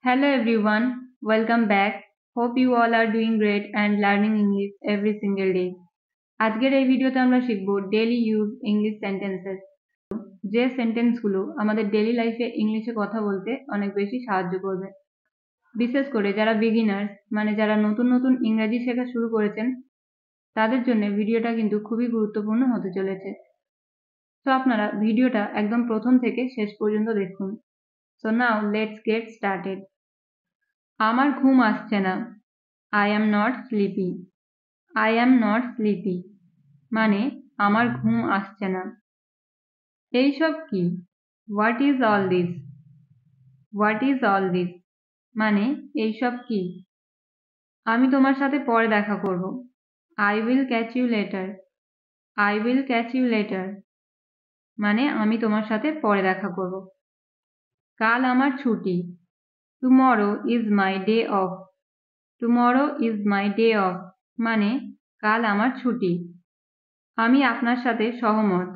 Hello everyone, welcome back. Hope you all are doing great and learning English every single day. আজকের এই ভিডিওতে আমরা শিখব daily use English sentences, যে সেন্টেন্সগুলো আমাদের ডেইলি লাইফে ইংলিশে কথা বলতে অনেক বেশি সাহায্য করবে। বিশেষ করে যারা বিগিনার্স মানে যারা নতুন নতুন ইংরেজি শেখা শুরু করেছেন তাদের জন্য ভিডিওটা কিন্তু খুবই গুরুত্বপূর্ণ হতে চলেছে। তো আপনারা ভিডিওটা একদম প্রথম থেকে শেষ পর্যন্ত দেখুন। So now let's get started. আমার ঘুম আসছে না। I am not sleepy. I am not sleepy. মানে আমার ঘুম আসছে না। এইসব কি? What is all this? What is all this? মানে এইসব কি? আমি তোমার সাথে পরে দেখা করব। I will catch you later. I will catch you later. মানে আমি তোমার সাথে পরে দেখা করব। কাল আমার ছুটি। Tomorrow is my day off. Tomorrow is my day off. মানে কাল আমার ছুটি। আমি আপনার সাথে সহমত।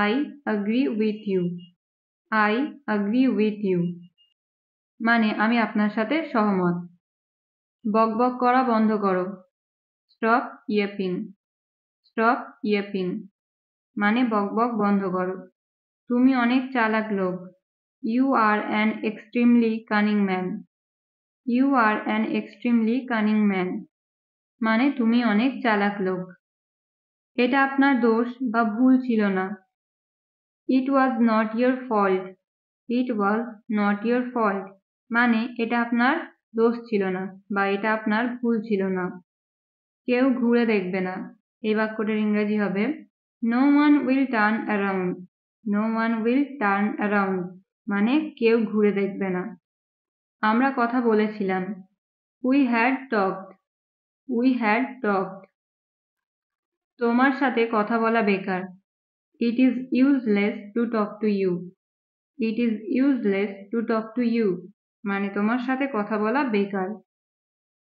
I agree with you. I agree with you. মানে আমি আপনার সাথে সহমত। বকবক করা বন্ধ করো। Stop yapping. Stop yapping. মানে বকবক বন্ধ করো। তুমি অনেক চালাক লোক। You are an extremely cunning man. You are an extremely cunning man. মানে তুমি অনেক চালাক লোক। এটা আপনার দোষ বা ভুল ছিল না। It was not your fault. It was not your fault. মানে এটা আপনার দোষ ছিল না বা এটা আপনার ভুল ছিল না। কেউ ঘুরে দেখবে না। এই বাক্যটার ইংরেজি হবে No one will turn around. No one will turn around. মানে কেউ ঘুরে দেখবে না। আমরা কথা বলেছিলাম। We had talked. We had talked. তোমার সাথে কথা বলা বেকার। It is useless to talk to you. It is useless to talk to you. মানে তোমার সাথে কথা বলা বেকার।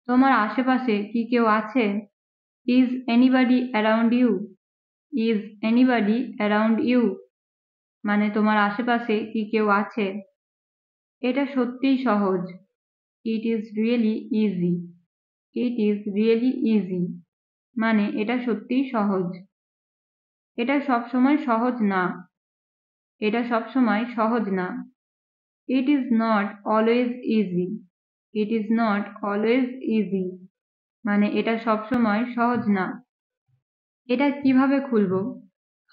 তোমার আশেপাশে কি কেউ আছে? Is anybody around you? Is anybody around you? মানে তোমার আশেপাশে কি কেউ আছে? এটা সত্যিই সহজ। It is really easy. It is really easy. মানে এটা সত্যিই সহজ। এটা সবসময় সহজ না। এটা সবসময় সহজ না। It is not always easy. It is not always easy. মানে এটা সবসময় সহজ না। এটা কিভাবে খুলবো?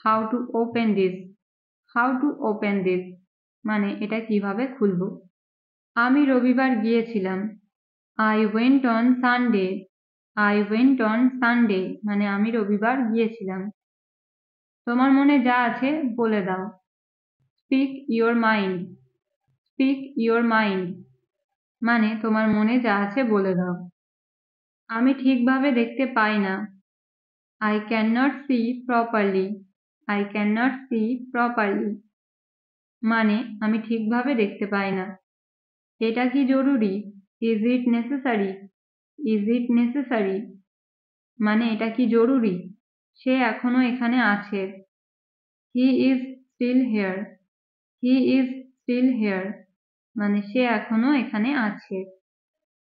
How to open this? How to open this? মানে এটা কিভাবে খুলবো? আমি রবিবার গিয়েছিলাম। I went on Sunday. I went on Sunday. মানে আমি রবিবার গিয়েছিলাম। তোমার মনে যা আছে বলে দাও। Speak your mind. Speak your mind. মানে তোমার মনে যা আছে বলে দাও। আমি ঠিকভাবে দেখতে পাই না। I cannot see properly. I cannot see properly. মানে আমি ঠিকভাবে দেখতে পাই না। এটা কি জরুরি? Is it necessary? Is it necessary? মানে এটা কি জরুরি? সে এখনো এখানে আছে। He is still here. He is still here. মানে সে এখনো এখানে আছে।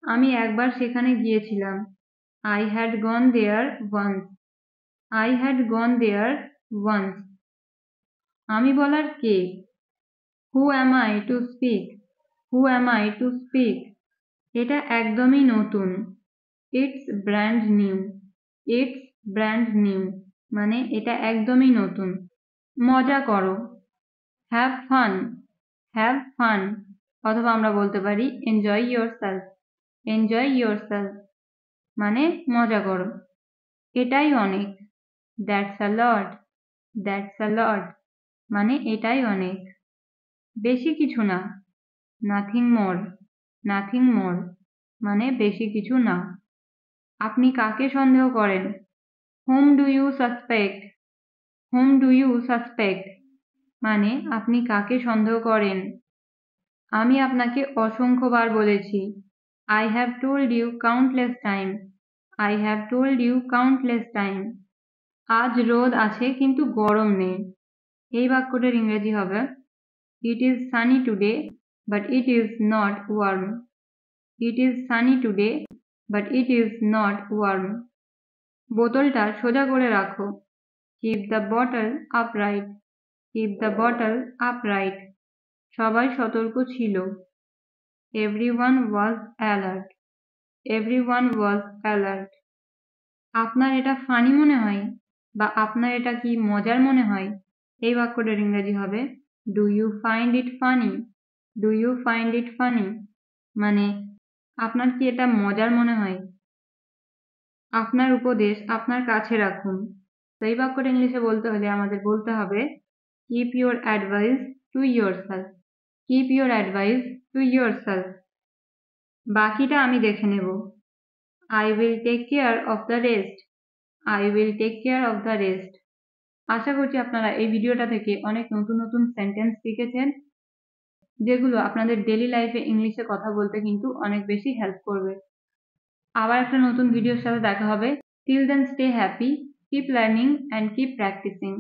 আমি একবার সেখানে গিয়েছিলাম। I had gone there once. I had gone there once. আমি বলার কে? Who am I to speak? Who am I to speak? এটা একদমই নতুন। It's brand new. It's brand new. মানে এটা একদমই নতুন। মজা করো। Have fun. Have fun. অথবা আমরা বলতে পারি enjoy yourself. Enjoy yourself. মানে মজা করো। এটাই অনেক। That's a lot. That's a lot. মানে এটাই অনেক। বেশি কিছু না। Nothing more. Nothing more. মানে বেশি কিছু না। আপনি কাকে সন্দেহ করেন? Whom do you suspect? Whom do you suspect? মানে আপনি কাকে সন্দেহ করেন? আমি আপনাকে অসংখ্যবার বলেছি। I have told you countless time. I have told you countless time. আজ রোদ আছে কিন্তু গরম নেই। এই বাক্যটার ইংরেজি হবে It is sunny today but it is not warm. It is sunny today, but it is not warm. বোতলটা সোজা করে রাখো। Keep the bottle upright. Keep the bottle upright. সবাই সতর্ক ছিল। Everyone was alert. Everyone was alert. আপনার এটা funny মনে হয় বা আপনার এটা কি মজার মনে হয়, এই বাক্যটার ইংরেজি হবে do you find it funny. Do you find it funny মানে আপনার কি এটা মজার মনে হয়। আপনার উপদেশ আপনার কাছে রাখুন। তো এই বাক্যটা ইংলিশে বলতে হলে আমাদের বলতে হবে keep your advice to yourself. Keep your advice to yourself. বাকিটা আমি দেখে নেব। I will take care of the rest. I will take care of the rest. আশা করছি আপনারা এই ভিডিওটা থেকে অনেক নতুন নতুন সেন্টেন্স শিখেছেন, যেগুলো আপনাদের ডেইলি লাইফে ইংলিশে কথা বলতে কিন্তু অনেক বেশি হেল্প করবে। আবার একটা নতুন ভিডিওর সাথে দেখা হবে। Till then, stay happy, keep learning and keep practicing.